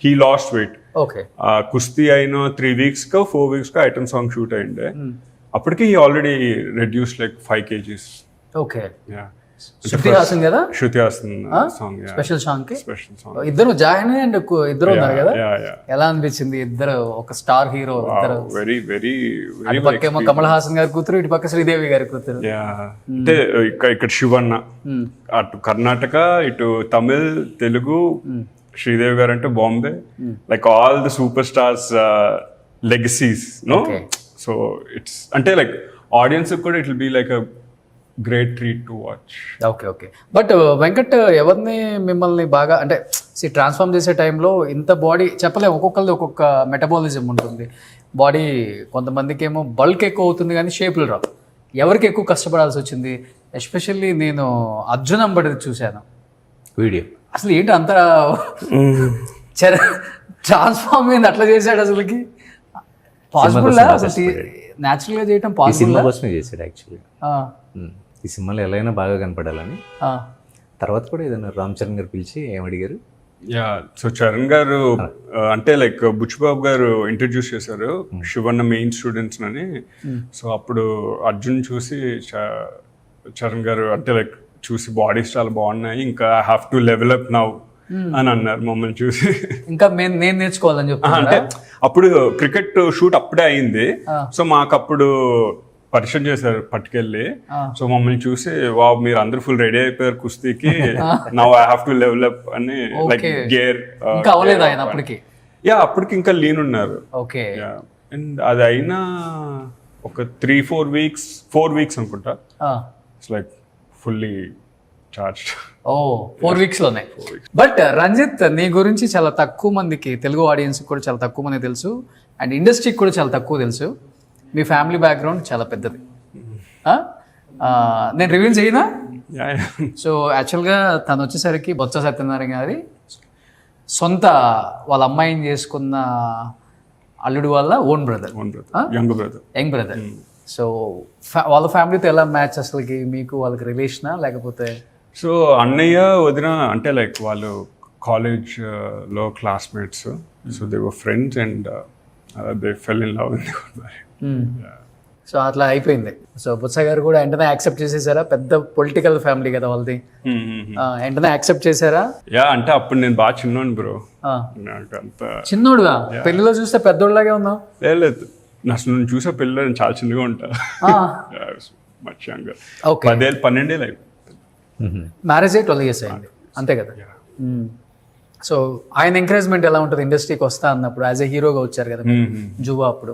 He lost wait. Okay. కుస్తీ అయిన 3 weeks 4 weeks item song shoot అయిండే. అప్పటికి he already reduce like 5 kgs. Okay. Yeah. Shruti Haasan కదా, Shruti Haasan song, special song కి special song. ఇద్దరు జాయిన్ అండ్ ఇద్దరు ఉన్నారు కదా, Yeah. ఎలా అనిపించింది? ఇద్దరు ఒక స్టార్ హీరో ఇద్దరు. వెరీ వెరీ అటు పక్క ఏమో కమల్ హాసన్ గారి కూతురు, ఇటు పక్క శ్రీదేవి గారి కూతురు. అంటే ఇక్కడ శివన్న, అటు కర్ణాటక, ఇటు తమిళ్, తెలుగు. శ్రీదేవి గారు అంటే Bombay. Like all the superstars legacies no. So it's అంటే లైక్ ఆడియన్స్ కూడా it will be like a great treat to watch. Okay okay. But Venkat ఎవరిని మిమ్మల్ని బాగా అంటే ట్రాన్స్ఫార్మ్ చేసే టైంలో ఇంత బాడీ చెప్పలేము, ఒక్కొక్కరిది ఒక్కొక్క మెటబాలిజం ఉంటుంది. బాడీ కొంతమందికి ఏమో బల్క్ ఎక్కువ అవుతుంది కానీ షేపులు రావు. ఎవరికి ఎక్కువ కష్టపడాల్సి వచ్చింది? ఎస్పెషల్లీ నేను అర్జున్ అంబడి చూశాను వీడియో. అసలు ఏంటి అంత ట్రాన్స్ఫార్మ్ అయింది, అట్లా చేశాడు అసలుకి? పాసిబుల్ న్యాచురల్ గా చేయటం పాసిబుల్? సినిమా కోసమే చేశాడు యాక్చువల్లీ. ఈ సినిమాలో ఎలా అయినా బాగా కనపడాలని. తర్వాత కూడా ఏదైనా రామ్ చరణ్ గారు పిలిచి ఏమడిగారు? యా, సో చరణ్ గారు అంటే లైక్ బుచ్చిబాబు గారు ఇంట్రడ్యూస్ చేశారు శివన్న మెయిన్ స్టూడెంట్స్ అని. సో అప్పుడు అర్జున్ చూసి చరణ్ గారు అంటే లైక్ చూసి బాడీస్ చాలా బాగున్నాయి, ఇంకా I have to level up now అని అన్నారు మమ్మల్ని చూసి. ఇంకా నేను నేర్చుకోవాలని చెప్పి అంటే అప్పుడు క్రికెట్ షూట్ అప్పుడే అయింది. సో మాకు అప్పుడు పరిచయం చేశారు పట్టుకెళ్ళి. సో మమ్మల్ని చూసి వావ్ మీరు అందరు ఫుల్ రెడీ అయిపోయారు కుస్తీకి, now I have to level up అని. లైక్ గేర్ ఇంకా అవ్వలేదు ఆయన అప్పటికి? యా, అప్పటికి ఇంకా లీన్ ఉన్నారు. ఓకే. అండ్ అది అయినా ఒక 4 weeks అనుకుంటా. It's like fully charged. 4 weeks లోనే. బట్ రంజిత్, నీ గురించి చాలా తక్కువ మందికి, తెలుగు ఆడియన్స్ కూడా చాలా తక్కువ మంది తెలుసు, అండ్ ఇండస్ట్రీకి కూడా చాలా తక్కువ తెలుసు. మీ ఫ్యామిలీ బ్యాక్గ్రౌండ్ చాలా పెద్దది. నేను రివీల్ చేయనా? సో యాక్చువల్గా తను వచ్చేసరికి బొత్స సత్యనారాయణ గారి సొంత వాళ్ళ అమ్మాయిని చేసుకున్న అల్లుడు వాళ్ళ own brother, young brother. So వాళ్ళ ఫ్యామిలీతో ఎలా మ్యాచ్ అసలుకి? మీకు వాళ్ళకి రిలేషనా లేకపోతే? సో అన్నయ్య వదిన అంటే లైక్ వాళ్ళు కాలేజ్ లో classmates. So they were friends and they fell in love. So అట్లా అయిపోయింది. సో బుత్స గారు కూడా వెంటనే యాక్సెప్ట్ చేసేసారా? పెద్ద పొలిటికల్ ఫ్యామిలీ కదా వాళ్ళది, వెంటనే యాక్సెప్ట్ చేశారా? యా, అంటే అప్పుడు నేను బాగా చిన్నోడు బ్రో. నాకు అంత చిన్నోడుగా? పెళ్లిలో చూస్తే పెద్దోళ్ళలాగే ఉన్నావు. లేదు, నన్ను చూసే పెళ్ళిలో నేను చాలా చిన్నగా ఉంటా. Much younger. 12 ఏళ్ళు అయిపోయింది. మ్యారేజ్ అయ్యి 12 years అయింది అంతే కదా? సో ఆయన ఎంకరేజ్మెంట్ ఎలా ఉంటుంది ఇండస్ట్రీకి వస్తా అన్నప్పుడు? యాజ్ ఎ హీరోగా వచ్చారు కదా జువా అప్పుడు.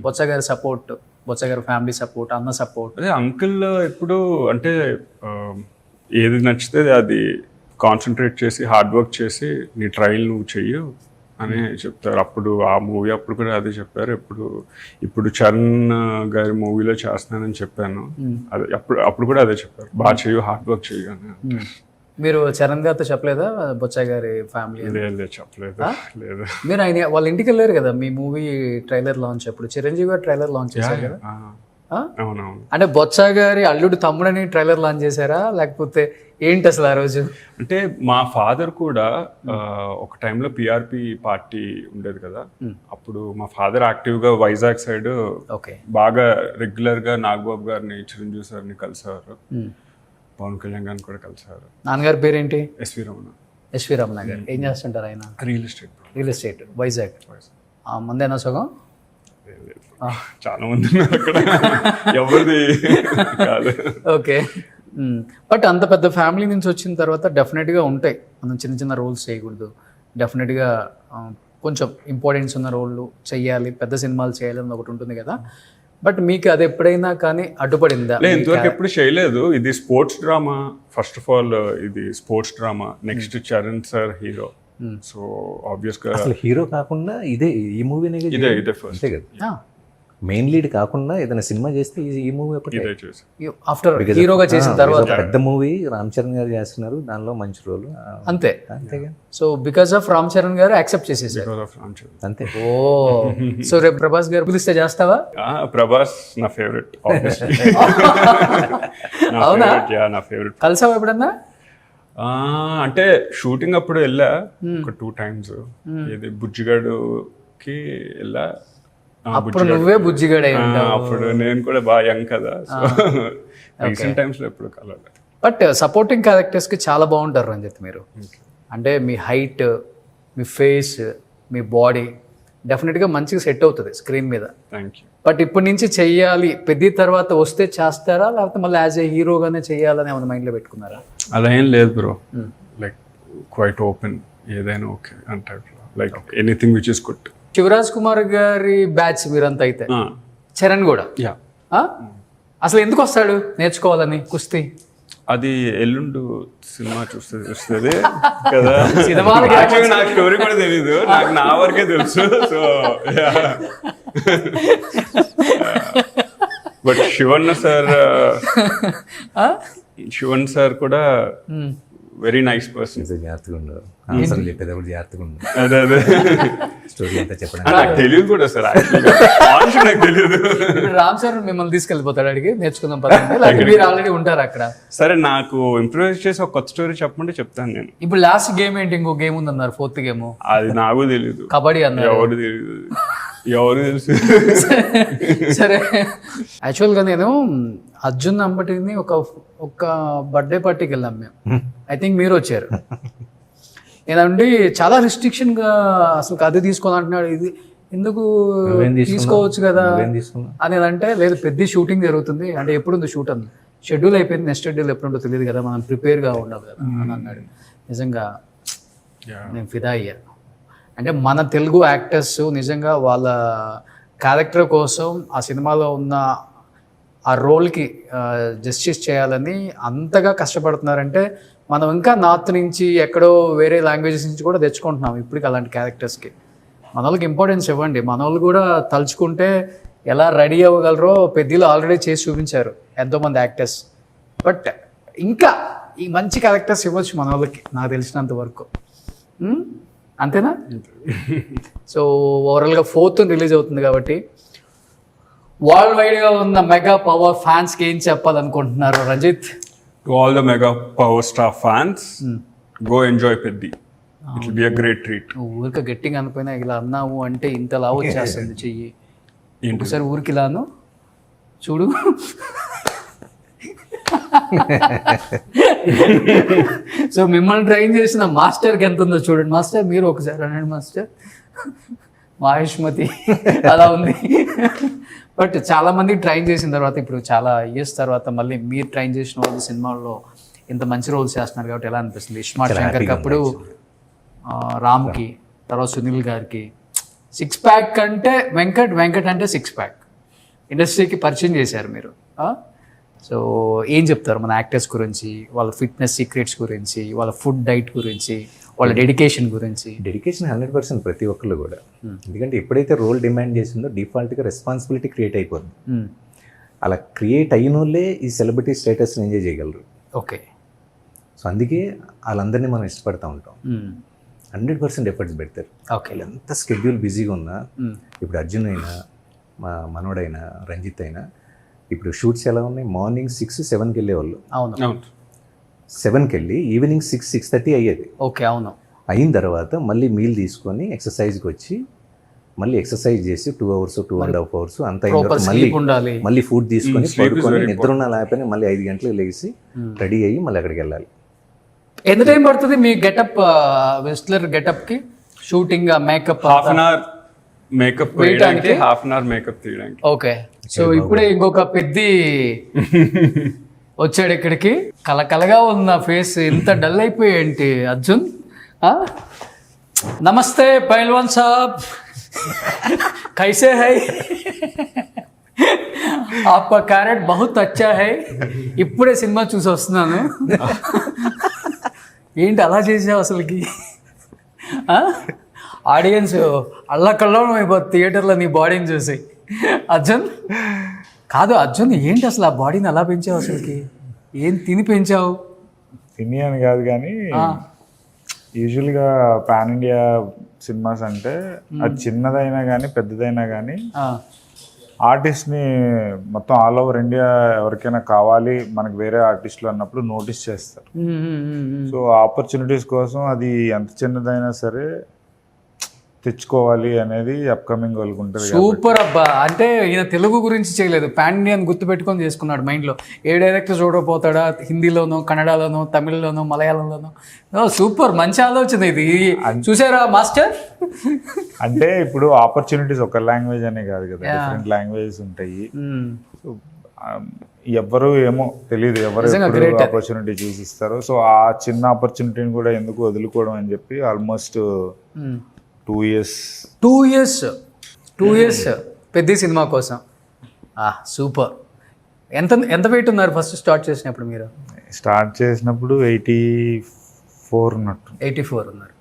బొత్స గారి సపోర్ట్, బొత్స గారి ఫ్యామిలీ సపోర్ట్, అన్న సపోర్ట్? అదే అంకుల్ ఎప్పుడు అంటే ఏది నచ్చితే అది కాన్సన్ట్రేట్ చేసి హార్డ్ వర్క్ చేసి నీ ట్రయల్ నువ్వు చెయ్యు అని చెప్తారు. అప్పుడు ఆ మూవీ అప్పుడు కూడా అదే చెప్పారు. ఇప్పుడు చరణ్ గారి మూవీలో చేస్తున్నానని చెప్పాను, అదే అప్పుడు కూడా అదే చెప్పారు, బాగా చెయ్యు, హార్డ్ వర్క్ చెయ్యు అని. మీరు చరణ్ గారితో చెప్పలేదా బొత్స గారి ఫ్యామిలీ? చెప్పలేదు. లేదు, మీరు ఆయన వాళ్ళ ఇంటికి వెళ్ళారు కదా మీ మూవీ ట్రైలర్ లాంచ్ అప్పుడు? చిరంజీవి గారు ట్రైలర్ లాంచ్ చేశారు కదా? అవునవును. అంటే బొత్స గారి అల్లుడు తమ్ముడని ట్రైలర్ లాంచ్ చేశారా లేకపోతే ఏంటి అసలు ఆ రోజు? అంటే మా ఫాదర్ కూడా ఒక టైంలో పిఆర్పి పార్టీ ఉండేది కదా, అప్పుడు మా ఫాదర్ యాక్టివ్గా వైజాగ్ సైడ్ బాగా రెగ్యులర్గా నాగబాబు గారిని, చిరంజీవి సార్ని కలిసేవారు, పవన్ కళ్యాణ్ గారిని కూడా కలిసారు. నాన్నగారి పేరేంటి? ఎస్వి రమణ. ఎస్వి రమణ గారు ఏం చేస్తుంటారు ఆయన? Real estate Vizag. మందేనా సగం? చాలా మంది ఉన్నారు అక్కడ, ఎవరిది కాదు. ఓకే. బట్ అంత పెద్ద ఫ్యామిలీ నుంచి వచ్చిన తర్వాత డెఫినెట్గా ఉంటాయి, మనం చిన్న చిన్న రోల్స్ చేయకూడదు, డెఫినెట్గా కొంచెం ఇంపార్టెన్స్ ఉన్న రోళ్ళు చెయ్యాలి, పెద్ద సినిమాలు చేయాలి అని ఒకటి ఉంటుంది కదా. బట్ మీకు అది ఎప్పుడైనా కానీ అడ్డుపడిందా? ఇంతవరకు ఎప్పుడు చేయలేదు. ఇది sports drama, first of all ఇది sports drama. Next Charan sir hero, so obvious గా హీరో కాకుండా ఇదే ఈ మూవీనే ఇదే ఫస్ట్ కదా. మెయిన్ లీడ్ కాకుండా ఏదైనా సినిమా చేస్తే ఈ మూవీ ఆఫ్టర్ హీరోగా చేసిన తర్వాత పెద్ద మూవీ రామ్ చరణ్ గారు చేస్తున్నారు, దానిలో మంచి రోల్ అంతే. So because of Ram Charan గారు యాక్సెప్ట్ చేసేసారు అంతే. ఓ, సో రేపు ప్రభాస్ గారు పిలిస్తే చేస్తావా? ప్రభాస్ నా ఫేవరెట్. అవునా? నా ఫేవరెట్. కలిసావా ఎప్పుడన్నా? అంటే షూటింగ్ అప్పుడు వెళ్ళా ఒక 2 times. ఇది బుజ్జిగాడుకి వెళ్ళా. అప్పుడు నువ్వే బుజ్జిగాడు అయి ఉంటావు. అప్పుడు నేను కూడా బాగా యంగ్ కదా, సో రీసెంట్ టైమ్స్లో ఎప్పుడు కలవలేదు. బట్ సపోర్టింగ్ క్యారెక్టర్స్కి చాలా బాగుంటారు రంజిత్ మీరు. అంటే మీ హైట్, మీ ఫేస్, మీ బాడీ డెఫినెట్గా మంచిగా సెట్ అవుతుంది స్క్రీన్ మీద. Thank you. బట్ ఇప్పటి నుంచి చెయ్యాలి, పెద్ద తర్వాత వస్తే చేస్తారా, లేకపోతే మళ్ళీ యాజ్ ఏ హీరోగానే చెయ్యాలని ఏమైనా మైండ్లో పెట్టుకున్నారా? అలా ఏం లేదు బ్రో, లైక్ క్వైట్ ఓపెన్, ఏదైనా ఓకే అంటే like anything which is good. Shivaraj Kumar గారి బ్యాచ్ మీరంతా అయితే, చరణ్ కూడా యా. అసలు ఎందుకు వస్తాడు నేర్చుకోవాలని కుస్తీ? అది ఎల్లుండు సినిమా చూస్తుంది కదా. సినిమాలకి Actually నాకు స్టోరీ కూడా తెలీదు, నాకు నా వరకే తెలుసు. సో బట్ శివన్ సార్ కూడా వెరీ నైస్ పర్సన్. జాగ్రత్తగా ఉండవు, ఆన్సర్లు చెప్పేటప్పుడు జాగ్రత్తగా ఉండవు. అదే అదే స్టోరీ అంతా చెప్పడం నాకు తెలియదు కూడా సార్, నాకు తెలియదు. ఇప్పుడు రామ్ సార్ మిమ్మల్ని తీసుకెళ్ళిపోతాడు అడిగి నేర్చుకుందాం పదండి, లేకపోతే మీరు ఆల్రెడీ ఉంటారు అక్కడ? సరే, నాకు ఇంప్రూవైజ్ చేసి ఒక కొత్త స్టోరీ చెప్పమంటే చెప్తాను నేను. ఇప్పుడు లాస్ట్ గేమ్ ఏంటి? ఇంకో గేమ్ ఉంది అన్నారు, 4th గేమ్. అది నాకు తెలీదు. కబడ్డీ అన్నారు. ఎవరు తెలియదు, ఎవరు తెలుసు. సరే, యాక్చువల్గా నేను అర్జున్ అంబటిని ఒక బర్త్డే పార్టీకి వెళ్ళాం మేము. ఐ థింక్ మీరు వచ్చారు. నేనండి చాలా రిస్ట్రిక్షన్గా అసలు అది తీసుకోవాలంటున్నాడు, ఇది ఎందుకు తీసుకోవచ్చు కదా అని అంటే, లేదు పెద్ద షూటింగ్ జరుగుతుంది అంటే, ఎప్పుడు ఉంది షూట్ అని, షెడ్యూల్ అయిపోయింది, నెక్స్ట్ షెడ్యూల్ ఎప్పుడు ఉందో తెలియదు కదా, మనం ప్రిపేర్గా ఉండాలి కదా అని అన్నాడు. నిజంగా నేను ఫిదా అయ్యా. అంటే మన తెలుగు యాక్టర్స్ నిజంగా వాళ్ళ క్యారెక్టర్ కోసం ఆ సినిమాలో ఉన్న ఆ రోల్కి జస్టిస్ చేయాలని అంతగా కష్టపడుతున్నారంటే, మనం ఇంకా నార్త్ నుంచి ఎక్కడో వేరే లాంగ్వేజెస్ నుంచి కూడా తెచ్చుకుంటున్నాం ఇప్పటికి అలాంటి క్యారెక్టర్స్కి. మన వాళ్ళకి ఇంపార్టెన్స్ ఇవ్వండి. మన వాళ్ళు కూడా తలుచుకుంటే ఎలా రెడీ అవ్వగలరో పెద్దలు ఆల్రెడీ చేసి చూపించారు ఎంతోమంది యాక్టర్స్. బట్ ఇంకా ఈ మంచి క్యారెక్టర్స్ ఇవ్వచ్చు మన వాళ్ళకి, నాకు తెలిసినంత వరకు. అంతేనా? సో ఓవరాల్గా 4th రిలీజ్ అవుతుంది కాబట్టి వరల్డ్ వైడ్గా ఉన్న మెగా పవర్ ఫ్యాన్స్కి ఏం చెప్పాలనుకుంటున్నారు Ranjith? To all the mega power star fans, go enjoy Peddi. It will be a great treat. ఊరిక గట్టిగా అనుకున్నా ఇలా అన్నావు అంటే ఇంత లావు వచ్చేస్తుంది చెయ్యి. ఒకసారి ఊరికి ఇలాను చూడు. సో మిమ్మల్ని ట్రైన్ చేసిన మాస్టర్కి ఎంత ఉందో చూడండి. మాస్టర్ మీరు ఒకసారి అనండి మాస్టర్. మహేష్మతి అలా ఉంది. బట్ చాలా మంది ట్రైన్ చేసిన తర్వాత, ఇప్పుడు చాలా ఇయర్స్ తర్వాత మళ్ళీ మీరు ట్రైన్ చేసిన వాళ్ళు సినిమాల్లో ఇంత మంచి రోల్స్ చేస్తున్నారు కాబట్టి ఎలా అనిపిస్తుంది? ఇస్మార్ట్ శంకర్కి అప్పుడు, రామ్కి, తర్వాత సునీల్ గారికి 6 ప్యాక్ అంటే వెంకట్ అంటే 6 ప్యాక్ ఇండస్ట్రీకి పరిచయం చేశారు మీరు. సో ఏం చెప్తారు మన యాక్టర్స్ గురించి, వాళ్ళ ఫిట్నెస్ సీక్రెట్స్ గురించి, వాళ్ళ ఫుడ్ డైట్ గురించి, వాళ్ళ డెడికేషన్ గురించి? డెడికేషన్ 100% ప్రతి ఒక్కళ్ళు కూడా. ఎందుకంటే ఎప్పుడైతే రోల్ డిమాండ్ చేసిందో డిఫాల్ట్గా రెస్పాన్సిబిలిటీ క్రియేట్ అయిపోతుంది. అలా క్రియేట్ అయిన వాళ్ళే ఈ సెలబ్రిటీ స్టేటస్ని ఎంజాయ్ చేయగలరు. ఓకే. సో అందుకే వాళ్ళందరినీ మనం ఇష్టపడుతూ ఉంటాం. 100% ఎఫర్ట్స్ పెడతారు. ఓకే. ఎంత స్కెడ్యూల్ బిజీగా ఉన్నా, ఇప్పుడు అర్జున్ అయినా, మా మనోడైనా, రంజిత్ అయినా, ఇప్పుడు షూట్స్ ఎలా ఉన్నాయి, మార్నింగ్ 6-7కి వెళ్ళేవాళ్ళు. అవును. 7కి వెళ్ళి ఈవినింగ్ 6-6:30 అయ్యేది. ఓకే. అవును. అయిన తర్వాత మళ్ళీ మీల్ తీసుకొని ఎక్సర్సైజ్కి వచ్చి మళ్ళీ ఎక్సర్సైజ్ చేసి 2 hours 2.5 hours అంత అయిన తర్వాత మళ్ళీ ఫుడ్ తీసుకొని పడుకొని నిద్ర లేకపోయినా మళ్ళీ 5 గంటలకు లేచి రెడీ అయ్యి మళ్ళీ అక్కడికి వెళ్ళాలి. ఎంత టైం పడుతుంది మీ గెటప్, వెస్ట్లర్ గెటప్కి షూటింగ్, మేకప్? 1/2 hour మేకప్ వేయడానికి, 1/2 hour మేకప్ తీయడానికి. ఓకే. సో ఇప్పుడే ఇంకొక పెద్ద వచ్చాడు ఇక్కడికి, కలకలగా ఉన్న ఫేస్, ఇంత డల్ అయిపోయేంటి అర్జున్? నమస్తే పైల్వాన్ సాబ్, కైసే హై? ఆప్కా క్యారెట్ బహుత్ అచ్చా హై. ఇప్పుడే సినిమా చూసి వస్తున్నాను. ఏంటి అలా చేసావు అసలుకి? ఆడియన్స్ అల్లకల్లోనం అయిపోతుంది థియేటర్లో నీ బాడీని చూసి. అర్జున్ కాదు, అర్జున్ ఏంటి అసలు ఆ బాడీని అలా పెంచావు? అసలుకి ఏం తిని పెంచావు? తిని అని కాదు కానీ, యూజువల్గా పాన్ ఇండియా సినిమాస్ అంటే అది చిన్నదైనా కానీ పెద్దదైనా కానీ ఆర్టిస్ట్ని మొత్తం ఆల్ ఓవర్ ఇండియా ఎవరికైనా కావాలి మనకు వేరే ఆర్టిస్టులు అన్నప్పుడు నోటీస్ చేస్తారు. సో ఆపర్చునిటీస్ కోసం అది ఎంత చిన్నదైనా సరే తెచ్చుకోవాలి అనేది అప్కమింగ్ వాళ్ళకి ఉంటుంది. సూపర్ అబ్బా. అంటే ఈయన తెలుగు గురించి చేయలేదు, పాన్ ఇండియన్ గుర్తు పెట్టుకొని చేసుకున్నాడు మైండ్లో. ఏ డైరెక్టర్ చూడకపోతాడా, హిందీలోనో, కన్నడలోనో, తమిళ్లోనో, మలయాళంలోనో. సూపర్, మంచి ఆలోచన ఇది. చూసారా మాస్టర్? అంటే ఇప్పుడు ఆపర్చునిటీస్ ఒక లాంగ్వేజ్ అనే కాదు కదా, డిఫరెంట్ లాంగ్వేజెస్ ఉంటాయి. సో ఎవ్వరు ఏమో తెలియదు, ఎవరు ఆపర్చునిటీ చూసిస్తారు. సో ఆ చిన్న ఆపర్చునిటీని కూడా ఎందుకు వదులుకోవడం అని చెప్పి ఆల్మోస్ట్ 2 years పెద్ద సినిమా కోసం. సూపర్. ఎంత వెయిట్ ఉన్నారు ఫస్ట్ స్టార్ట్ చేసినప్పుడు? మీరు స్టార్ట్ చేసినప్పుడు 84 ఉన్నట్టు. 84 ఉన్నారు.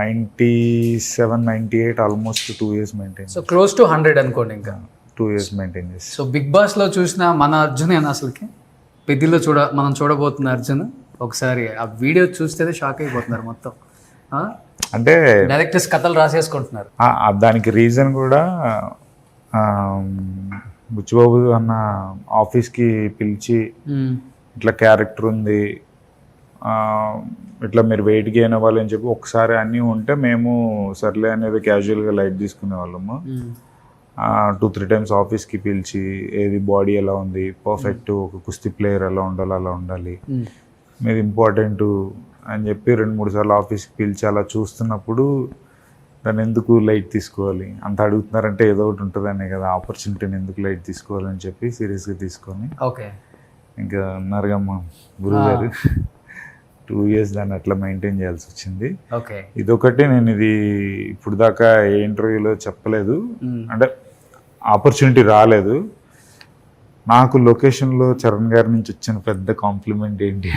97, 98 almost 2 years maintain. So close to 100 అనుకోండి. ఇంకా 2 years మెయింటైన్ చేసి. సో బిగ్ బాస్లో చూసిన మన అర్జున్ ఏనా అసలుకి? పెద్దిలో మనం చూడబోతున్న అర్జున్ ఒకసారి ఆ వీడియో చూస్తే షాక్ అయిపోతున్నారు మొత్తం. అంటే డైరెక్టర్స్ కథలు రాసేసుకుంటున్నారు. దానికి రీజన్ కూడా బుచ్చిబాబు అన్న ఆఫీస్కి పిలిచి ఇట్లా క్యారెక్టర్ ఉంది, ఇట్లా మీరు వెయిట్ గెయిన్ అవ్వాలి అని చెప్పి ఒకసారి అన్నీ ఉంటే మేము సర్లే అనేది క్యాజువల్గా లైట్ తీసుకునే వాళ్ళము. 2-3 times ఆఫీస్కి పిలిచి ఏది బాడీ ఎలా ఉంది, పర్ఫెక్ట్ ఒక కుస్తీ ప్లేయర్ ఎలా ఉండాలి అలా ఉండాలి, మీది ఇంపార్టెంట్ అని చెప్పి 2-3 సార్లు ఆఫీస్కి పిలిచి అలా చూస్తున్నప్పుడు దాన్ని ఎందుకు లైట్ తీసుకోవాలి, అంత అడుగుతున్నారంటే ఏదో ఒకటి ఉంటుందనే కదా, ఆపర్చునిటీని ఎందుకు లైట్ తీసుకోవాలని చెప్పి సీరియస్గా తీసుకొని ఓకే ఇంకా ఉన్నారుగా మా గురువు గారు 2 years దాన్ని అట్లా మెయింటైన్ చేయాల్సి వచ్చింది. ఓకే. ఇదొకటి నేను ఇది ఇప్పుడు దాకా ఏ ఇంటర్వ్యూలో చెప్పలేదు, అంటే ఆపర్చునిటీ రాలేదు నాకు. లొకేషన్లో చరణ్ గారి నుంచి వచ్చిన పెద్ద కాంప్లిమెంట్ ఏంటి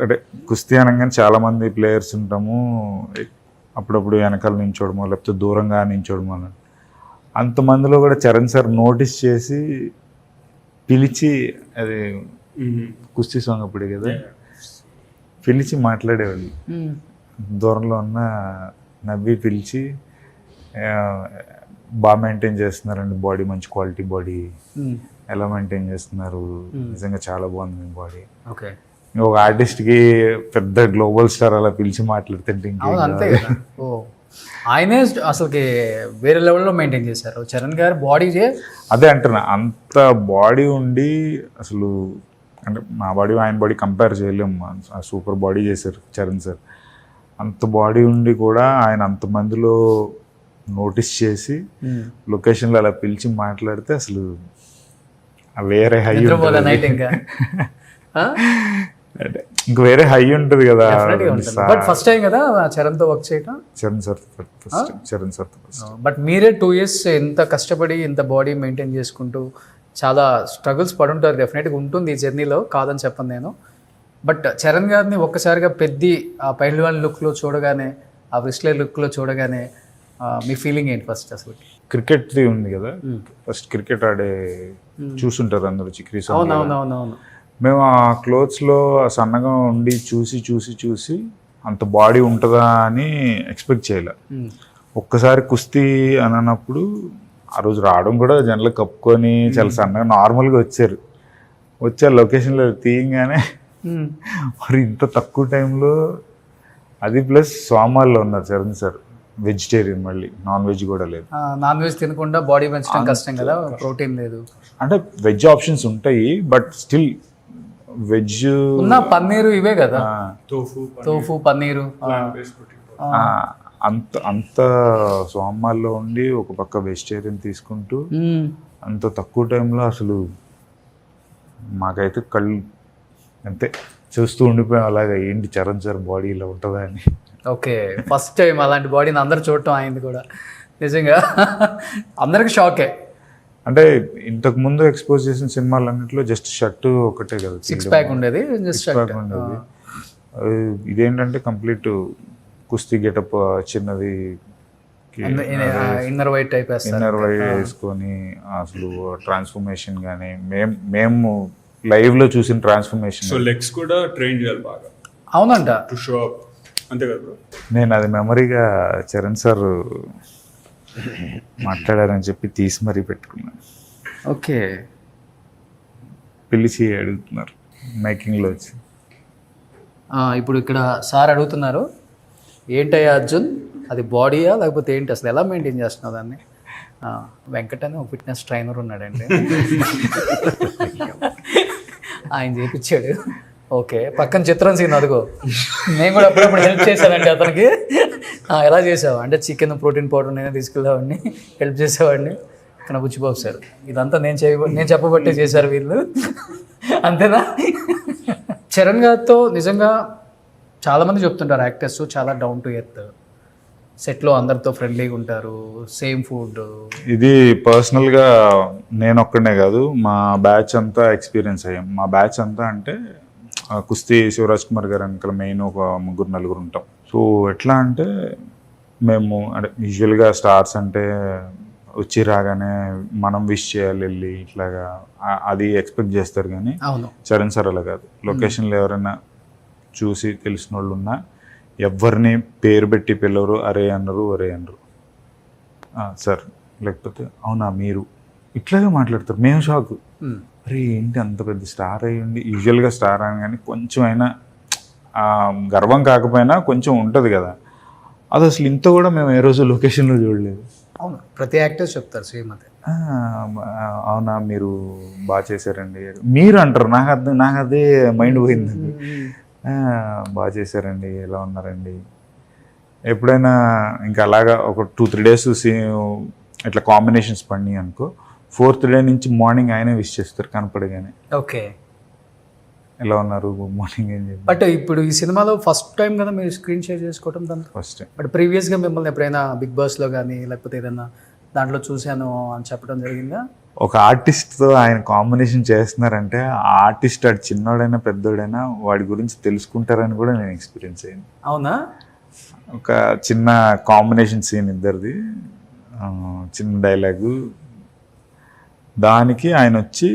అంటే కుస్తీ అనగానే చాలామంది ప్లేయర్స్ ఉంటాము, అప్పుడప్పుడు వెనకాల నించోడమో లేకపోతే దూరంగా నించోడమో. అంతమందిలో కూడా చరణ్ సార్ నోటీస్ చేసి పిలిచి, అది కుస్తీ సాంగ్ అప్పుడే కదా, పిలిచి మాట్లాడేవాళ్ళు. దూరంలో ఉన్న నవ్వి పిలిచి బాగా మెయింటైన్ చేస్తున్నారండి బాడీ, మంచి క్వాలిటీ బాడీ, ఎలా మెయింటైన్ చేస్తున్నారు, నిజంగా చాలా బాగుంది మీ బాడీ. ఓకే. ఒక ఆర్టిస్ట్కి పెద్ద గ్లోబల్ స్టార్ అలా పిలిచి మాట్లాడుతుంటే అంతే కదా. ఆయనే అసలుకి వేరే లెవెల్లో మెయింటైన్ చేశారు చరణ్ గారు బాడీ. అదే అంటున్నా, అంత బాడీ ఉండి అసలు అంటే మా బాడీ ఆయన బాడీ కంపేర్ చేయలేము, సూపర్ బాడీ చేశారు చరణ్ సార్. అంత బాడీ ఉండి కూడా ఆయన అంతమందిలో నోటీస్ చేసి లొకేషన్లో అలా పిలిచి మాట్లాడితే అసలు వేరే హై ఇంకా వేరే హై ఉంటుంది కదా. బట్ ఫస్ట్ టైం కదా చరణ్తో వర్క్ చేయటం. చరణ్ సార్ బట్ మీరే 2 years ఎంత కష్టపడి ఇంత బాడీ మెయింటైన్ చేసుకుంటూ చాలా స్ట్రగుల్స్ పడుంటారు, డెఫినెట్గా ఉంటుంది ఈ జర్నీలో, కాదని చెప్పను నేను. బట్ చరణ్ గారిని ఒక్కసారిగా పెద్ద ఆ పైల్వాన్ లుక్లో చూడగానే, ఆ విస్లర్ లుక్లో చూడగానే మీ ఫీలింగ్ ఏంటి ఫస్ట్? అసలు క్రికెట్ది ఉంది కదా, ఫస్ట్ క్రికెట్ ఆడే చూసుంటారు అందరూ చిక్రీ. అవునవునవునవును. మేము ఆ క్లోత్స్లో సన్నగా ఉండి చూసి అంత బాడీ ఉంటుందా అని ఎక్స్పెక్ట్ చేయలే. ఒక్కసారి కుస్తీ అని అన్నప్పుడు ఆ రోజు రావడం కూడా జనరల్ కప్పుకొని చాలా సన్నగా నార్మల్గా వచ్చారు. లొకేషన్లో తీయంగానే మరి ఇంత తక్కువ టైంలో, అది ప్లస్ సోమాల్లో ఉన్నారు చరణ్ సార్, వెజిటేరియన్, మళ్ళీ నాన్ వెజ్ కూడా లేదు. నాన్ వెజ్ తినకుండా బాడీ పెంచడం కష్టం కదా, ప్రోటీన్ లేదు. అంటే వెజ్ ఆప్షన్స్ ఉంటాయి బట్ స్టిల్ వెజ్ ఉన్న పన్నీరు ఇవే కదా, తోఫు పన్నీరు. అంత సోమాల్లో ఉండి ఒక పక్క వెజిటేరియన్ తీసుకుంటూ అంత తక్కువ టైంలో అసలు మాకైతే కళ్ళు అంతే చూస్తూ ఉండిపోయాం అలాగా, ఏంటి చరణ్ సార్ బాడీ ఇలా ఉంటుందా అని. ఓకే, ఫస్ట్ టైం అలాంటి బాడీని అందరు చూడటం అయింది కూడా, నిజంగా అందరికి షాకే. అంటే ఇంతకు ముందు ఎక్స్పోజ్ చేసిన సినిమాలన్నింటిలో జస్ట్ షర్ట్ ఒకటే కదా, 6 pack ఉండేది, జస్ట్ షర్ట్ ఉండేది. ఇదేంటంటే కంప్లీట్ కుస్తీ గెటప్, చిన్నది ఇన్నర్ వైట్ టైప్ వేసుకొని అసలు ట్రాన్స్ఫర్మేషన్ కానీ మేము లైవ్ లో చూసిన ట్రాన్స్ఫర్మేషన్. సో లెగ్స్ కూడా ట్రైన్ చేయాలి బాగా. అవునంట, టు షో అప్, అంతే కదా బ్రో. నేను అది మెమరీగా చరణ్ సార్ మాట్లాడారని చెప్పి తీసి మరీ పెట్టుకున్నాను. ఓకే. పిలిచి అడుగుతున్నారు మేకింగ్లో వచ్చి. ఇప్పుడు ఇక్కడ సార్ అడుగుతున్నారు, ఏంటయ్యా అర్జున్ అది బాడీయా లేకపోతే ఏంటి, అసలు ఎలా మెయింటైన్ చేస్తున్నావు దాన్ని? వెంకట్ అని ఒక ఫిట్నెస్ ట్రైనర్ ఉన్నాడండి, ఆయన చేయించాడు. ఓకే, పక్కన చిత్రం సీన్ అదిగో, నేను కూడా అప్పుడప్పుడు హెల్ప్ చేశానండి అతనికి. ఎలా చేసావు అంటే చికెన్ ప్రోటీన్ పౌడర్ నేనే తీసుకెళ్ళేవాడిని, హెల్ప్ చేసేవాడిని. ఇక్కడ బుచ్చిబాబు సార్ ఇదంతా నేను చెప్పబట్టే చేశారు వీళ్ళు, అంతేనా? చరణ్ గారితో నిజంగా చాలామంది చెప్తుంటారు యాక్టర్స్ చాలా డౌన్ టు ఎర్త్, సెట్లో అందరితో ఫ్రెండ్లీగా ఉంటారు, సేమ్ ఫుడ్. ఇది పర్సనల్గా నేను ఒక్కడనే కాదు, మా బ్యాచ్ అంతా ఎక్స్పీరియన్స్ అయ్యాం. మా బ్యాచ్ అంతా అంటే కుస్తీ శివరాజ్ కుమార్ గారు అంకల్ మెయిన్ ఒక 3-4 ఉంటాం. సో ఎట్లా అంటే మేము అంటే యూజువల్గా స్టార్స్ అంటే వచ్చి రాగానే మనం విష్ చేయాలి వెళ్ళి ఇట్లాగా అది ఎక్స్పెక్ట్ చేస్తారు. కానీ అవును, చరణ్ సార్ అలా కాదు. లొకేషన్లో ఎవరైనా చూసి తెలిసిన వాళ్ళు ఉన్నా ఎవరిని పేరు పెట్టి పిల్లరు, అరే అన్నారు సార్, లేకపోతే అవునా మీరు, ఇట్లాగే మాట్లాడతారు. మేము షాక్, అరే ఏంటి అంత పెద్ద స్టార్ అయ్యండి. యూజువల్గా స్టార్ అని కానీ కొంచెం అయినా గర్వం కాకపోయినా కొంచెం ఉంటుంది కదా, అది అసలు ఇంత కూడా మేము ఏ రోజు లొకేషన్లో చూడలేదు. అవును, ప్రతి యాక్టర్స్ చెప్తారు సేమ్ అదే. అవునా మీరు బాగా చేశారండి మీరు అంటారు. నాకు అదే మైండ్ పోయింది. బాగా చేశారండి, ఎలా ఉన్నారండి. ఎప్పుడైనా ఇంకా అలాగా ఒక 2-3 days ఇట్లా కాంబినేషన్స్ పడినాయి అనుకో, 4th day నుంచి మార్నింగ్ ఆయనే విష్ చేస్తారు కనపడగానే. ఓకే, ఎలా ఉన్నారు, గుడ్ మార్నింగ్ ఏం చెప్పి. బట్ ఇప్పుడు ఈ సినిమాలో ఫస్ట్ టైం కదా మీరు స్క్రీన్ షేర్ చేసుకోవటం దాంతో? First time. బట్ ప్రీవియస్గా మిమ్మల్ని ఎప్పుడైనా బిగ్ బాస్లో కానీ లేకపోతే ఏదైనా దాంట్లో చూశాను అని చెప్పడం జరిగిందా? ఒక ఆర్టిస్ట్తో ఆయన కాంబినేషన్ చేస్తున్నారంటే ఆ ఆర్టిస్ట్ అటు చిన్నోడైనా పెద్దోడైనా వాడి గురించి తెలుసుకుంటారని కూడా నేను ఎక్స్పీరియన్స్ అయ్యాను. అవునా? ఒక చిన్న కాంబినేషన్ సీన్ ఇద్దరిది, చిన్న డైలాగు, దానికి ఆయన వచ్చి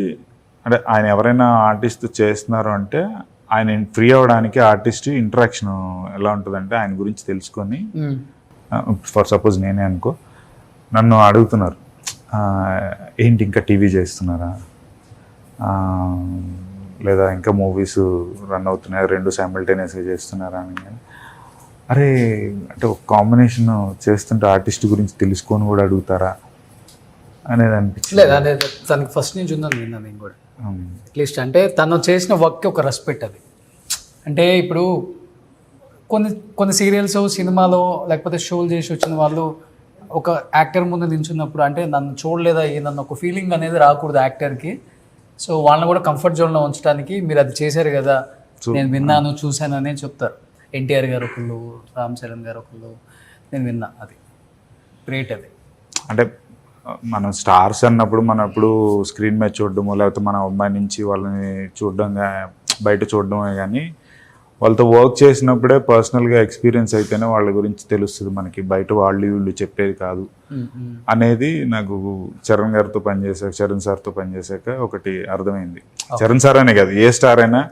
అంటే ఆయన ఎవరైనా ఆర్టిస్ట్ చేస్తున్నారు అంటే ఆయన ఫ్రీ అవ్వడానికి ఆర్టిస్ట్ ఇంటరాక్షన్ ఎలా ఉంటుందంటే ఆయన గురించి తెలుసుకొని, ఫర్ సపోజ్ నేనే అనుకో, నన్ను అడుగుతున్నారు ఏంటి ఇంకా టీవీ చేస్తున్నారా, లేదా ఇంకా మూవీస్ రన్ అవుతున్నాయి 2 simultaneously చేస్తున్నారా అని. అరే అంటే ఒక కాంబినేషన్ చేస్తుంటే ఆర్టిస్ట్ గురించి తెలుసుకొని కూడా అడుగుతారా అనేది అనిపించింది. లేదు అదే తనకి ఫస్ట్ నుంచి ఉందని విన్నాను నేను కూడా. అట్లీస్ట్ అంటే తను చేసిన వర్క్కి ఒక రెస్పెక్ట్ అది. అంటే ఇప్పుడు కొన్ని సీరియల్స్ సినిమాలో లేకపోతే షోలు చేసి వచ్చిన వాళ్ళు ఒక యాక్టర్ ముందు నిల్చున్నప్పుడు అంటే నన్ను చూడలేదా నన్ను ఒక ఫీలింగ్ అనేది రాకూడదు యాక్టర్కి. సో వాళ్ళని కూడా కంఫర్ట్ జోన్లో ఉంచడానికి మీరు అది చేశారు కదా, నేను విన్నాను చూశాను అనే చెప్తారు. ఎన్టీఆర్ గారు ఒకళ్ళు, రామ్ చరణ్ గారు ఒకళ్ళు, నేను విన్నా. అది గ్రేట్. అది అంటే మనం స్టార్స్ అన్నప్పుడు మనం ఎప్పుడు స్క్రీన్ మీద చూడడము లేకపోతే మన అమ్మాయి నుంచి వాళ్ళని చూడడం బయట చూడడమే, కానీ వాళ్ళతో వర్క్ చేసినప్పుడే పర్సనల్గా ఎక్స్పీరియన్స్ అయితేనే వాళ్ళ గురించి తెలుస్తుంది మనకి, బయట వాళ్ళు వీళ్ళు చెప్పేది కాదు అనేది నాకు చరణ్ గారితో పనిచేసాక, చరణ్ సార్తో పనిచేసాక ఒకటి అర్థమైంది. చరణ్ సార్ అనే కాదు, ఏ స్టార్ అయినా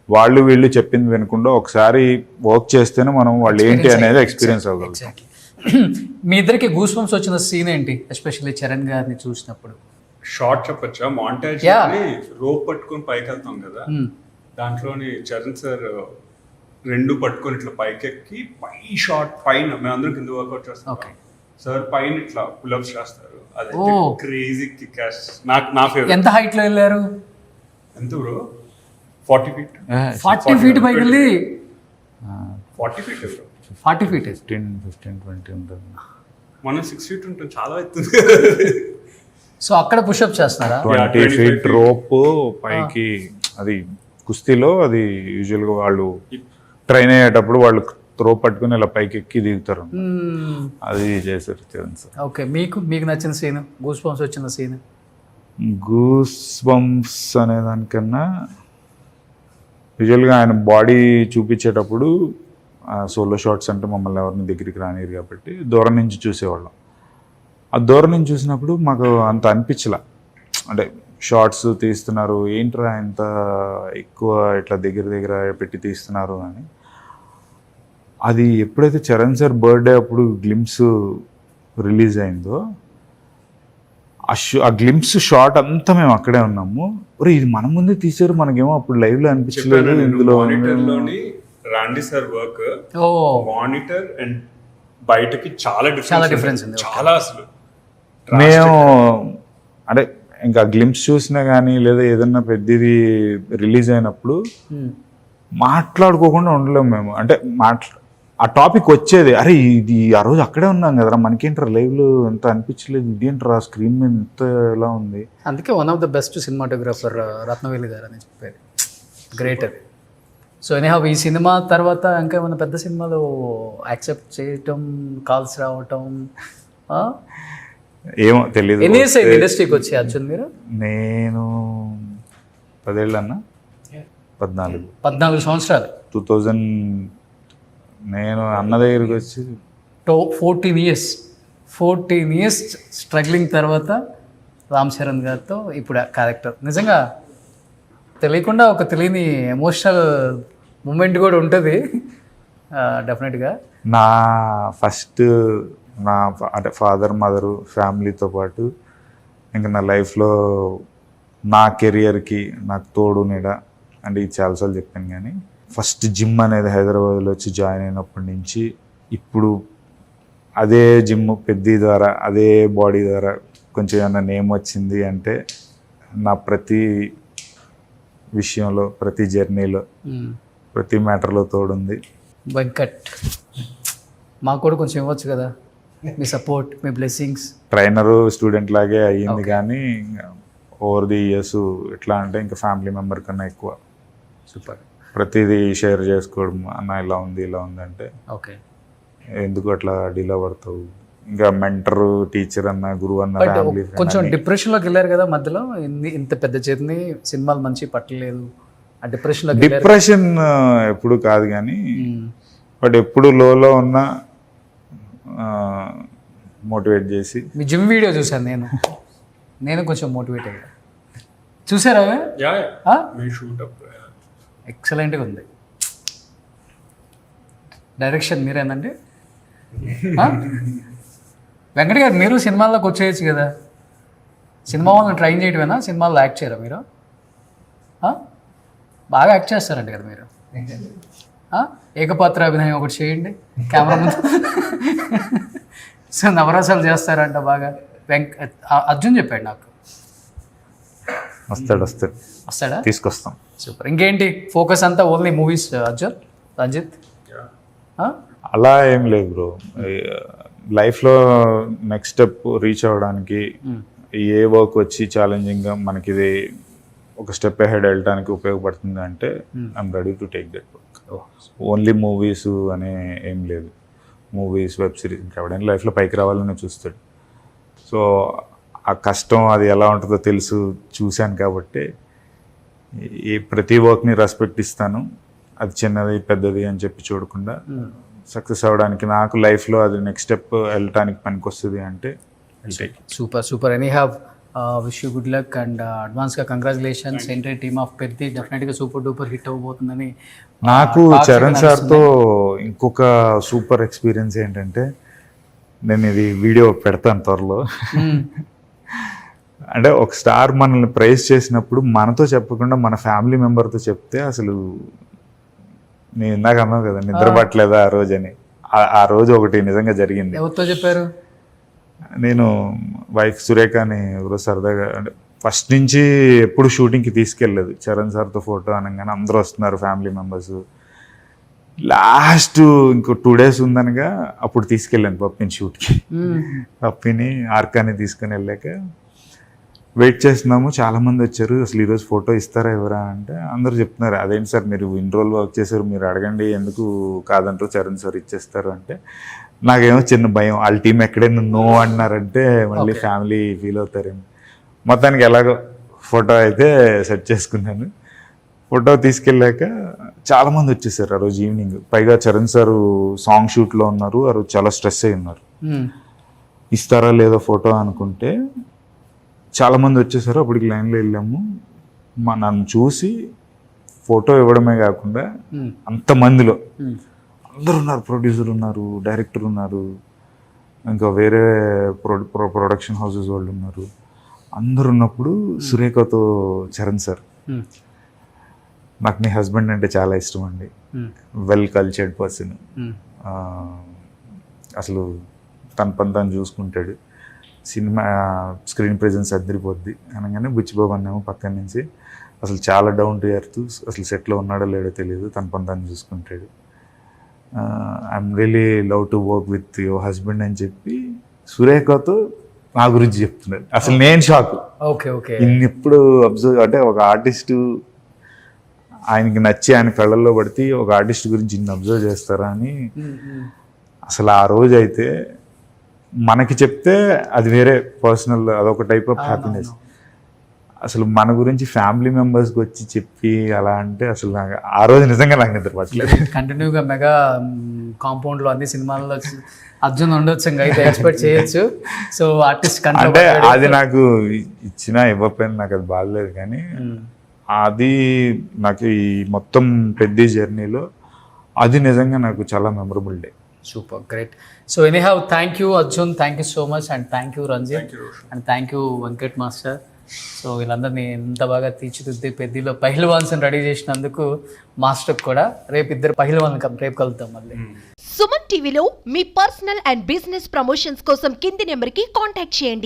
వాళ్ళు వీళ్ళు చెప్పింది వినకుండా ఒకసారి వర్క్ చేస్తేనే మనం వాళ్ళు ఏంటి అనేది ఎక్స్పీరియన్స్ అవ్వగలుగుతాం. మీ ఇద్దరికి గూస్ బంప్స్ వచ్చిన సీన్ ఏంటి, ఎస్పెషల్లీ చరణ్ గారిని చూసినప్పుడు? షార్ట్ చెప్పొచ్చా? మాంటేజ్ రోప్ పట్టుకొని పైకి వెళ్తాం కదా, దాంట్లోని చరణ్ సార్ 2 పట్టుకొని ఇట్లా పైకెక్కి షార్ట్ పైన మేమందరం కింద వర్కౌట్ చేస్తాం, సార్ పైన ఇట్లా పుల్అప్స్ చేస్తారు. అది క్రేజీ కిక్. నా ఫేవరెట్. ఎంత హైట్ లో వెళ్ళారు? ఎంత బ్రో? 40 feet. 40 feet పైకి వెళ్ళి 40 feet బ్రో. 40 feet 15-20 ఉంటుంది. మనం 6 feet ఉంటుంది, చాలా అవుతుంది. సో అక్కడ పుషప్ చేస్తున్నారా? 20 feet రోప్ పైకి. అది కుస్తీలో అది యూజువల్గా వాళ్ళు ట్రైన్ అయ్యేటప్పుడు వాళ్ళు రోప్ పట్టుకుని ఇలా పైకి ఎక్కి దిగుతారు, అది చేశారు చరణ్ సార్. ఓకే, మీకు నచ్చిన సీన్, గూస్ బంప్స్ వచ్చిన సీన్? గూస్ బంప్స్ అనే దానికన్నా యూజువల్గా ఆయన బాడీ చూపించేటప్పుడు సోలో షాట్స్ అంటే మమ్మల్ని ఎవరిని దగ్గరికి రానిరు కాబట్టి దూరం నుంచి చూసేవాళ్ళం. ఆ దూరం నుంచి చూసినప్పుడు మాకు అంత అనిపించలే, అంటే షార్ట్స్ తీస్తున్నారు ఏంట్రా ఇంత ఎక్కువ ఇట్లా దగ్గర పెట్టి తీస్తున్నారు అని. అది ఎప్పుడైతే చరణ్ సార్ బర్త్డే అప్పుడు గ్లిమ్స్ రిలీజ్ అయిందో ఆ గ్లిమ్స్ షాట్ అంతా మేము అక్కడే ఉన్నాము. ఒరే ఇది మన ముందే తీసారు, మనకేమో అప్పుడు లైవ్ లో అనిపించలేదు. ఇందులో మానిటర్లోని రాండి సార్ వర్క్ ఓ మానిటర్ అండ్ బయటకి చాలా డిఫరెన్స్ ఉంది. చాలా అసలు మేము అంటే ఇంకా గ్లిమ్స్ చూసినా కానీ లేదా ఏదన్నా పెద్దది రిలీజ్ అయినప్పుడు మాట్లాడుకోకుండా ఉండలేము మేము. అంటే ఆ టాపిక్ వచ్చేది, అరే ఇది ఆ రోజు అక్కడే ఉన్నాం కదరా, మనకేంటారా లైవ్లో ఎంత అనిపించలేదు, ఇదేంటారా స్క్రీన్ మీద ఎంత ఎలా ఉంది. అందుకే one of the best cinematographer Ratnaveli గారు అని చెప్పేది, గ్రేట్ అది. సో ఎనీహౌ ఈ సినిమా తర్వాత ఇంకా ఏమైనా పెద్ద సినిమాలు యాక్సెప్ట్ చేయటం, కాల్స్ రావటం, ఏమో తెలియదు. ఎన్ని ఇయర్స్ ఇండస్ట్రీకి వచ్చి అర్జున్ మీరు? నేను 10 ఏళ్ళు అన్నా, 14 సంవత్సరాలు. 2000 నేను అన్న దగ్గరికి వచ్చి 14 ఇయర్స్ స్ట్రగ్లింగ్ తర్వాత రామ్ చరణ్ గారితో ఇప్పుడు క్యారెక్టర్. నిజంగా తెలియకుండా ఒక తెలియని ఎమోషనల్ మూమెంట్ కూడా ఉంటుంది డెఫినెట్గా. నా ఫస్ట్ అంటే ఫాదర్ మదరు ఫ్యామిలీతో పాటు ఇంకా నా లైఫ్లో నా కెరియర్కి నాకు తోడు నీడ అంటే ఇది చాలాసార్లు చెప్పాను. కానీ ఫస్ట్ జిమ్ అనేది హైదరాబాద్లో వచ్చి జాయిన్ అయినప్పటి నుంచి ఇప్పుడు అదే జిమ్ పెద్ద ద్వారా అదే బాడీ ద్వారా కొంచెం ఏమన్నా నేమ్ వచ్చింది అంటే నా ప్రతి విషయంలో, ప్రతి జర్నీలో, ప్రతి మ్యాటర్లో తోడుంది వెంకట్. మాకు కూడా కొంచెం ఇవ్వచ్చు కదా మీ సపోర్ట్, మీ బ్లెస్సింగ్స్. ట్రైనరు స్టూడెంట్ లాగే అయ్యింది కానీ ఓవర్ ది ఇయర్స్ ఎట్లా అంటే ఇంకా ఫ్యామిలీ మెంబర్ కన్నా ఎక్కువ. సూపర్. ప్రతిదీ షేర్ చేసుకోవడం, అన్న ఇలా ఉంది అంటే ఓకే ఎందుకు అట్లా డీలా పడతావు, ఇంకా మెంటర్, టీచర్ అన్న, గురువు అన్న, ఫ్యామిలీ. కొంచెం డిప్రెషన్లోకి వెళ్ళారు కదా మధ్యలో, ఇంత పెద్ద జర్నీ, సినిమాలు మంచి పట్టలేదు, ఆ డిప్రెషన్ ఎప్పుడు కాదు కానీ బట్ ఎప్పుడు లోలో ఉన్న మోటివేట్ చేసి. మీ జిమ్ వీడియో చూసాను నేను కొంచెం మోటివేట్ అయ్యా. చూసారా? ఎక్సలెంట్గా ఉంది. డైరెక్షన్ మీరేనండి? వెంకట గారు మీరు సినిమాల్లోకి వచ్చేయచ్చు కదా, సినిమా వాళ్ళని ట్రైన్ చేయటమేనా, సినిమాల్లో యాక్ట్ చేయరా మీరు? బాగా యాక్ట్ చేస్తారంట కదా మీరు. ఏకపాత్ర అభినయం ఒకటి చేయండి కెమెరా ముందు. సో నవరసాలు చేస్తారంట బాగా. అర్జున్ చెప్పాడు నాకు. వస్తాడా? తీసుకొస్తాం. సూపర్. ఇంకేంటి ఫోకస్ అంతా ఓన్లీ మూవీస్ అర్జున్, రంజిత్? అలా ఏం లేదు బ్రో. లైఫ్లో నెక్స్ట్ స్టెప్ రీచ్ అవ్వడానికి ఏ వర్క్ వచ్చి ఛాలెంజింగ్గా మనకి ఇది ఒక స్టెప్ అహెడ్ వెళ్ళడానికి ఉపయోగపడుతుంది అంటే I'm ready to take that work. Only movies అనే ఏం లేదు. మూవీస్, వెబ్ సిరీస్, ఇంకా ఎవడైనా లైఫ్లో పైకి రావాలని చూస్తాడు. సో ఆ కష్టం అది ఎలా ఉంటుందో చూశాను కాబట్టి ఈ ప్రతి వర్క్ని రెస్పెక్ట్ ఇస్తాను. అది చిన్నది పెద్దది అని చెప్పి చూడకుండా సక్సెస్ అవ్వడానికి నాకు లైఫ్లో అది నెక్స్ట్ స్టెప్ వెళ్ళటానికి పనికి వస్తుంది అంటే super. Any have wish you good luck and అడ్వాన్స్గా కంగ్రాచులేషన్స్. ఎంటైర్ టీమ్ ఆఫ్ పెద్ద డెఫినెట్గా సూపర్ డూపర్ హిట్ అవ్వబోతుందని. నాకు చరణ్ సార్తో ఇంకొక సూపర్ ఎక్స్పీరియన్స్ ఏంటంటే, నేను ఇది వీడియో పెడతాను త్వరలో. అంటే ఒక స్టార్ మనల్ని ప్రైజ్ చేసినప్పుడు మనతో చెప్పకుండా మన ఫ్యామిలీ మెంబర్తో చెప్తే అసలు నేను ఇందాక అన్నాను కదా నిద్ర పట్టలేదా ఆ రోజు అని. ఆ రోజు ఒకటి నిజంగా జరిగింది. ఎవరితో చెప్పారు? నేను వైఫ్ సురేఖ అని ఎవరో సరదాగా, అంటే ఫస్ట్ నుంచి ఎప్పుడు షూటింగ్కి తీసుకెళ్ళలేదు. చరణ్ సార్తో ఫోటో అనగానే అందరూ వస్తున్నారు ఫ్యామిలీ మెంబర్స్. లాస్ట్ ఇంకో 2 days ఉందనగా అప్పుడు తీసుకెళ్ళాను పప్పిని షూట్కి. పప్పిని ఆర్కాని తీసుకుని వెళ్ళాక వెయిట్ చేస్తున్నాము, చాలామంది వచ్చారు. అసలు ఈరోజు ఫోటో ఇస్తారా ఎవరా అంటే అందరూ చెప్తున్నారు, అదేంటి సార్ మీరు ఇన్ని రోజులు వర్క్ చేశారు, మీరు అడగండి ఎందుకు కాదంటారు, చరణ్ సార్ ఇచ్చేస్తారు అంటే నాకేమో చిన్న భయం, వాళ్ళ టీం ఎక్కడైనా నో అన్నారంటే మళ్ళీ ఫ్యామిలీ ఫీల్ అవుతారేమో. మొత్తానికి ఎలాగో ఫోటో అయితే సెట్ చేసుకున్నాను. ఫోటో తీసుకెళ్ళాక చాలామంది వచ్చేసారు ఆ రోజు ఈవినింగ్. పైగా చరణ్ సారు సాంగ్ షూట్లో ఉన్నారు, ఆ రోజు చాలా స్ట్రెస్ అయి ఉన్నారు. ఇస్తారా లేదో ఫోటో అనుకుంటే చాలామంది వచ్చేసారు. అప్పటికి లైన్లో వెళ్ళాము. నన్ను చూసి ఫోటో ఇవ్వడమే కాకుండా అంతమందిలో అందరు ఉన్నారు, ప్రొడ్యూసర్ ఉన్నారు, డైరెక్టర్ ఉన్నారు, ఇంకా వేరే ప్రొడక్షన్ హౌసెస్ వాళ్ళు ఉన్నారు. అందరు ఉన్నప్పుడు సురేఖతో చరణ్ సార్, నాకు నీ హస్బెండ్ అంటే చాలా ఇష్టం అండి, వెల్ కల్చర్డ్ పర్సన్, అసలు తన పని తను చూసుకుంటాడు, సినిమా స్క్రీన్ ప్రెజెన్స్ అదిరిపోద్ది అనగానే బుచ్చిబాబు అన్నేమో పక్కన నుంచి అసలు చాలా డౌన్ టు ఎర్త్, అసలు సెట్లో ఉన్నాడో లేడో తెలియదు, తన పని తను చూసుకుంటాడు, I'm really love to work with your husband అని చెప్పి సురేఖతో నా గురించి చెప్తున్నాడు. అసలు నేను షాక్. Okay okay. ఇన్నెప్పుడు అబ్జర్వ్, అంటే ఒక ఆర్టిస్టు ఆయనకి నచ్చి ఆయన కళ్ళల్లో పడితే ఒక ఆర్టిస్ట్ గురించి ఇన్ని అబ్జర్వ్ చేస్తారా అని. అసలు ఆ రోజు అయితే మనకి చెప్తే అది వేరే పర్సనల్, అదొక టైప్ ఆఫ్ హ్యాపీనెస్. అసలు మన గురించి ఫ్యామిలీ మెంబర్స్కి వచ్చి చెప్పి అలా అంటే అసలు నాకు ఆ రోజు నిజంగా నాకు నిద్ర పట్టలేదు. కంటిన్యూగా మెగా కాంపౌండ్లో అన్ని సినిమాల్లో అర్జున్ ఉండొచ్చు, ఇంకా అయితే ఎక్స్పెక్ట్ చేయొచ్చు. సో ఆర్టిస్ట్ అంటే అది నాకు ఇచ్చినా ఇవ్వకపోయినా నాకు అది బాగలేదు, కానీ అది నాకు ఈ మొత్తం పెద్ద జర్నీలో అది నిజంగా నాకు చాలా memorable day. Super great. So anyhow thank you Arjun, thank you so much, and thank you Ranjith, and thank you Venkat master. So వీళ్ళందరినీ ఎంత బాగా తీర్చిదిద్ది పెద్దలో పహిల్వాన్స్ని రెడీ చేసినందుకు మాస్టర్కి కూడా. రేపు ఇద్దరు పహిల్వాన్ రేపు కలుద్దాం మళ్ళీ. సుమన్ టీవీలో మీ పర్సనల్ అండ్ బిజినెస్ ప్రమోషన్స్ కోసం కింది నెంబర్కి కాంటాక్ట్ చేయండి.